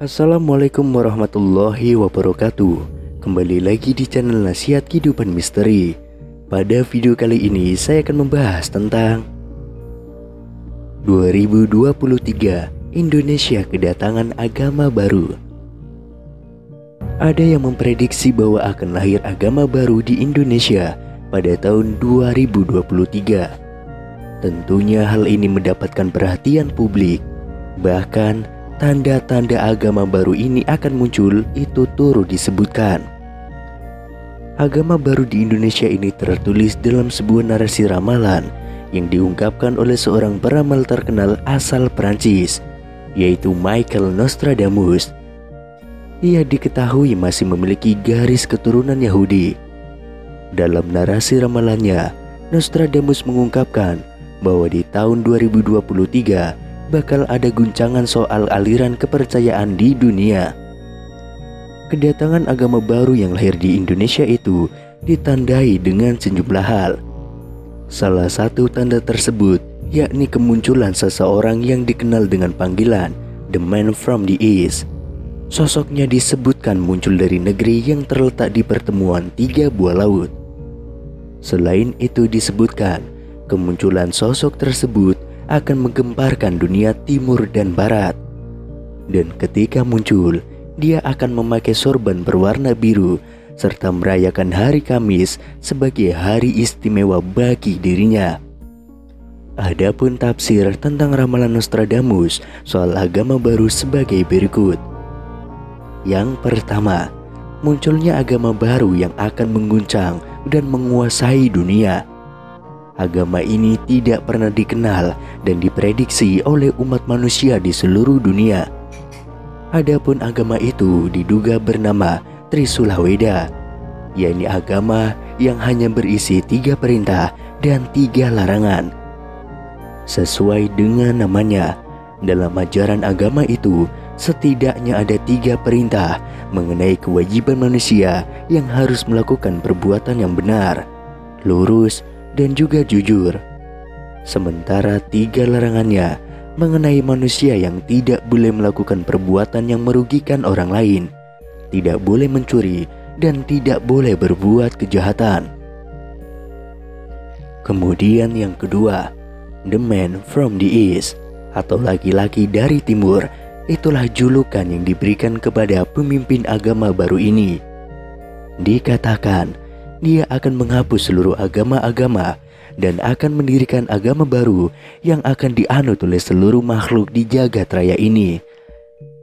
Assalamualaikum warahmatullahi wabarakatuh. Kembali lagi di channel Nasihat Kehidupan Misteri. Pada video kali ini saya akan membahas tentang 2023 Indonesia kedatangan agama baru. Ada yang memprediksi bahwa akan lahir agama baru di Indonesia pada tahun 2023. Tentunya hal ini mendapatkan perhatian publik. Bahkan tanda-tanda agama baru ini akan muncul itu turut disebutkan. Agama baru di Indonesia ini tertulis dalam sebuah narasi ramalan yang diungkapkan oleh seorang peramal terkenal asal Perancis, yaitu Michael Nostradamus. Ia diketahui masih memiliki garis keturunan Yahudi. Dalam narasi ramalannya, Nostradamus mengungkapkan bahwa di tahun 2023 bakal ada guncangan soal aliran kepercayaan di dunia. Kedatangan agama baru yang lahir di Indonesia itu ditandai dengan sejumlah hal. Salah satu tanda tersebut yakni kemunculan seseorang yang dikenal dengan panggilan The Man from the East. Sosoknya disebutkan muncul dari negeri yang terletak di pertemuan tiga buah laut. Selain itu disebutkan kemunculan sosok tersebut akan menggemparkan dunia timur dan barat. Dan ketika muncul, dia akan memakai sorban berwarna biru serta merayakan hari Kamis sebagai hari istimewa bagi dirinya. Adapun tafsir tentang ramalan Nostradamus soal agama baru sebagai berikut. Yang pertama, munculnya agama baru yang akan mengguncang dan menguasai dunia. Agama ini tidak pernah dikenal dan diprediksi oleh umat manusia di seluruh dunia. Adapun agama itu diduga bernama Trisula Weda, yakni agama yang hanya berisi 3 perintah dan 3 larangan. Sesuai dengan namanya, dalam ajaran agama itu setidaknya ada 3 perintah mengenai kewajiban manusia yang harus melakukan perbuatan yang benar, lurus, dan juga jujur. Sementara 3 larangannya mengenai manusia yang tidak boleh melakukan perbuatan yang merugikan orang lain, tidak boleh mencuri, dan tidak boleh berbuat kejahatan. Kemudian yang kedua, The Man from the East atau laki-laki dari timur. Itulah julukan yang diberikan kepada pemimpin agama baru ini. Dikatakan dia akan menghapus seluruh agama-agama dan akan mendirikan agama baru yang akan dianut oleh seluruh makhluk di jagat raya ini.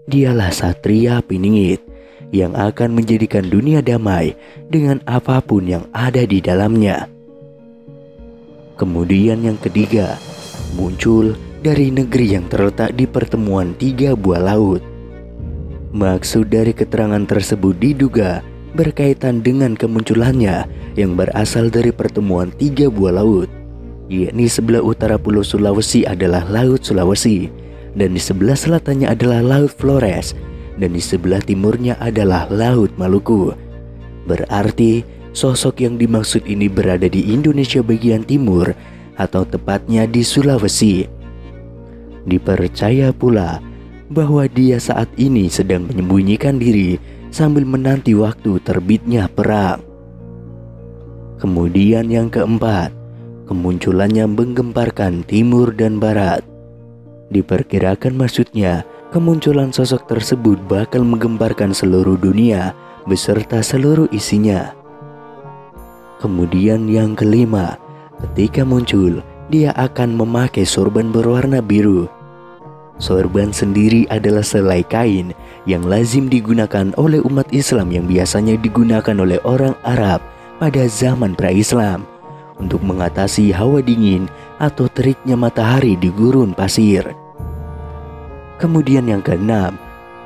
Dialah Satria Piningit yang akan menjadikan dunia damai dengan apapun yang ada di dalamnya. Kemudian yang ketiga, muncul dari negeri yang terletak di pertemuan 3 buah laut. Maksud dari keterangan tersebut diduga berkaitan dengan kemunculannya yang berasal dari pertemuan 3 buah laut, yakni sebelah utara Pulau Sulawesi adalah Laut Sulawesi, dan di sebelah selatannya adalah Laut Flores, dan di sebelah timurnya adalah Laut Maluku. Berarti sosok yang dimaksud ini berada di Indonesia bagian timur atau tepatnya di Sulawesi. Dipercaya pula bahwa dia saat ini sedang menyembunyikan diri sambil menanti waktu terbitnya perang. Kemudian yang keempat, kemunculannya menggemparkan timur dan barat. Diperkirakan maksudnya kemunculan sosok tersebut bakal menggemparkan seluruh dunia beserta seluruh isinya. Kemudian yang kelima, ketika muncul, dia akan memakai sorban berwarna biru. Sorban sendiri adalah selai kain yang lazim digunakan oleh umat Islam yang biasanya digunakan oleh orang Arab pada zaman pra-Islam untuk mengatasi hawa dingin atau teriknya matahari di gurun pasir. Kemudian yang keenam,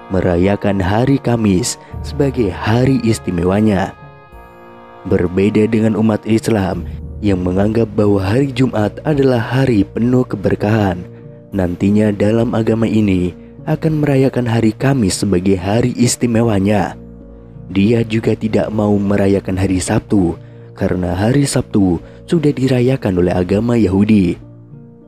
merayakan hari Kamis sebagai hari istimewanya. Berbeda dengan umat Islam yang menganggap bahwa hari Jumat adalah hari penuh keberkahan, nantinya dalam agama ini akan merayakan hari Kamis sebagai hari istimewanya. Dia juga tidak mau merayakan hari Sabtu karena hari Sabtu sudah dirayakan oleh agama Yahudi.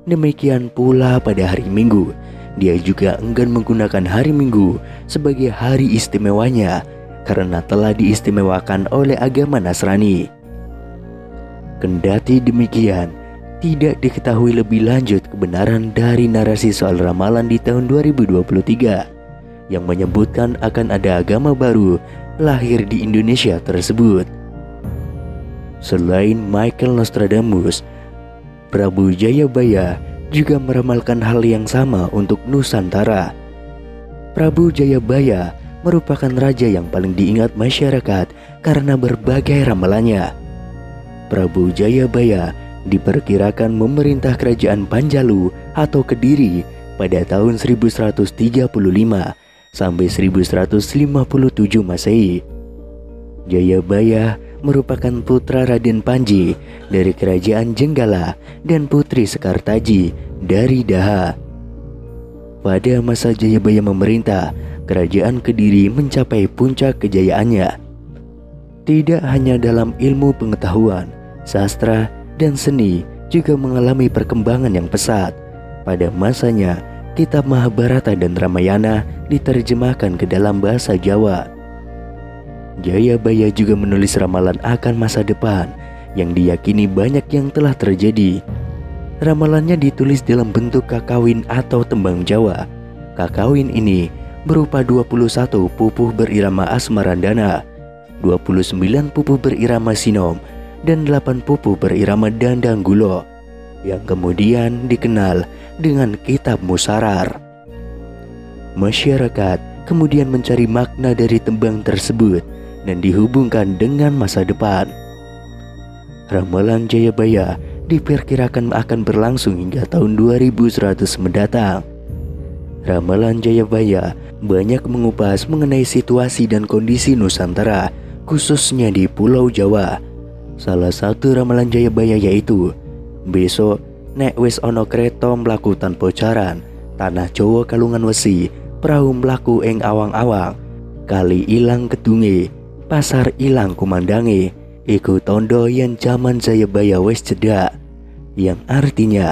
Demikian pula pada hari Minggu, dia juga enggan menggunakan hari Minggu sebagai hari istimewanya karena telah diistimewakan oleh agama Nasrani. Kendati demikian, tidak diketahui lebih lanjut kebenaran dari narasi soal ramalan di tahun 2023 yang menyebutkan akan ada agama baru lahir di Indonesia tersebut. Selain Michael Nostradamus, Prabu Jayabaya juga meramalkan hal yang sama untuk Nusantara. Prabu Jayabaya merupakan raja yang paling diingat masyarakat karena berbagai ramalannya. Prabu Jayabaya diperkirakan memerintah kerajaan Panjalu atau Kediri pada tahun 1135 sampai 1157 Masehi. Jayabaya merupakan putra Raden Panji dari kerajaan Jenggala dan putri Sekartaji dari Daha. Pada masa Jayabaya memerintah, kerajaan Kediri mencapai puncak kejayaannya. Tidak hanya dalam ilmu pengetahuan, sastra, dan seni juga mengalami perkembangan yang pesat. Pada masanya, kitab Mahabharata dan Ramayana diterjemahkan ke dalam bahasa Jawa. Jayabaya juga menulis ramalan akan masa depan yang diyakini banyak yang telah terjadi. Ramalannya ditulis dalam bentuk kakawin atau tembang Jawa. Kakawin ini berupa 21 pupuh berirama asmarandana, 29 pupuh berirama sinom, dan 8 pupuh berirama dandanggulo yang kemudian dikenal dengan Kitab Musarar. Masyarakat kemudian mencari makna dari tembang tersebut dan dihubungkan dengan masa depan. Ramalan Jayabaya diperkirakan akan berlangsung hingga tahun 2100 mendatang. Ramalan Jayabaya banyak mengupas mengenai situasi dan kondisi Nusantara, khususnya di Pulau Jawa. Salah satu ramalan Jayabaya yaitu, besok nek wis ono kreta mlaku tanpa jaran, tanah Jawa kalungan wesi, perahu mlaku ing awang-awang, kali ilang kedunge, pasar ilang kumandange, iku tondo yen zaman Jayabaya wis cedak. Yang artinya,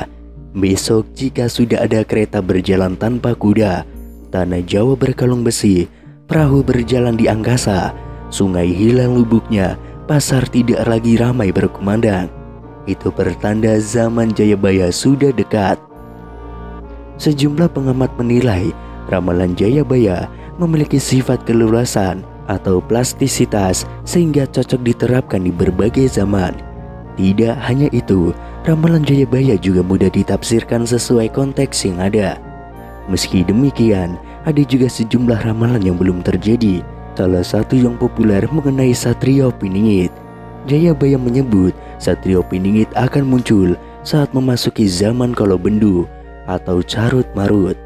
besok jika sudah ada kereta berjalan tanpa kuda, tanah Jawa berkalung besi, perahu berjalan di angkasa, sungai hilang lubuknya, pasar tidak lagi ramai berkumandang, itu pertanda zaman Jayabaya sudah dekat. Sejumlah pengamat menilai ramalan Jayabaya memiliki sifat keluasan atau plastisitas sehingga cocok diterapkan di berbagai zaman. Tidak hanya itu, ramalan Jayabaya juga mudah ditafsirkan sesuai konteks yang ada. Meski demikian, ada juga sejumlah ramalan yang belum terjadi. Salah satu yang populer mengenai Satrio Piningit. Jayabaya menyebut Satrio Piningit akan muncul saat memasuki zaman Kolobendu atau Carut Marut.